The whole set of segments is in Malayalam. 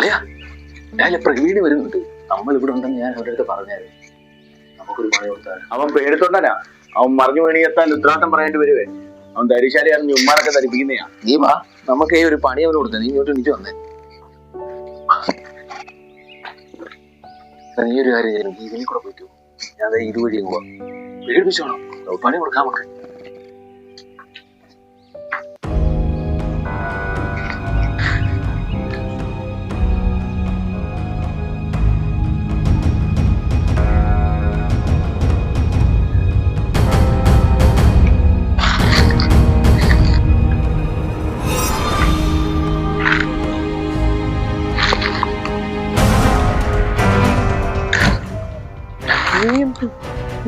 അല്ലയാ ഞാൻ പ്രവീണ് വരുന്നുണ്ട്. നമ്മൾ ഇവിടെ ഉണ്ടെന്ന് ഞാൻ അവരുടെ അടുത്ത് പറഞ്ഞായിരുന്നു. നമുക്കൊരു പണി കൊടുത്താൽ. അവൻ പേടിത്തൊണ്ടനാ. അവൻ മറിഞ്ഞു വീണിയെത്താൻ ഉത്തരവാദിത്തം പറയേണ്ടി വരുവേ. അവൻ ധരിശാലിയാണെന്ന് ഉമ്മാനൊക്കെ ധരിപ്പിക്കുന്നയാ. നീ വാ, നമുക്ക് ഈ ഒരു പണി അവന് കൊടുത്തേ. നീ ഇങ്ങോട്ട് എനിക്ക് വന്നേ. നീ ഒരു കാര്യം ചെയ്യണം, ഇതിനെ കൂടെ പോയിട്ടു ഞാൻ ഇതുവഴി പോവാം. പേടിപ്പിച്ചോണം, പണി കൊടുക്കാൻ നമുക്ക്.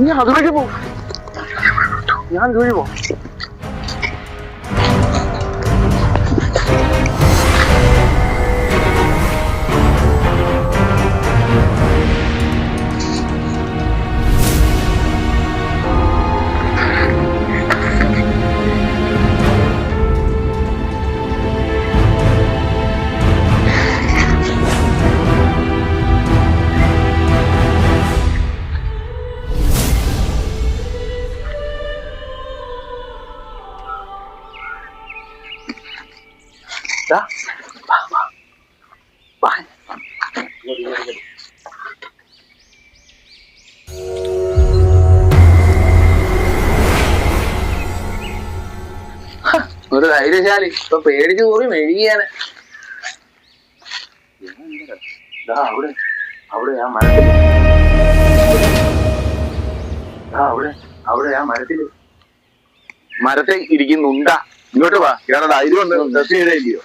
നീ അതുവഴി പോ, ഞാൻ ഇതുവഴി പോ. ഒരു ധൈര്യശാലി ഇപ്പൊ പേടിച്ചു പോയി മെഴുകിയാണ്. അവിടെ അവിടെ ആ മരത്തില്, അവിടെ ആ മരത്തില് മരത്തെ ഇരിക്കുന്നുണ്ട. ഇങ്ങോട്ട് വാ, ഇയാളുടെ ധൈര്യം ഒന്ന് ടെസ്റ്റ് ചെയ്തില്ലയോ?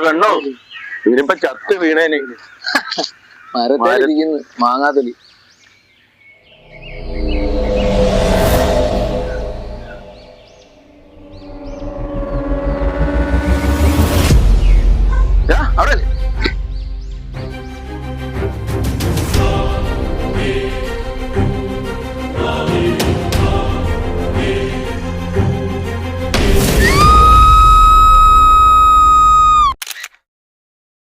കണ്ണോ, ഇതിനിപ്പോ ചത്ത് വീണേനെ. മരത്തിലിരിക്കുന്നു മാങ്ങാത്തൊലി.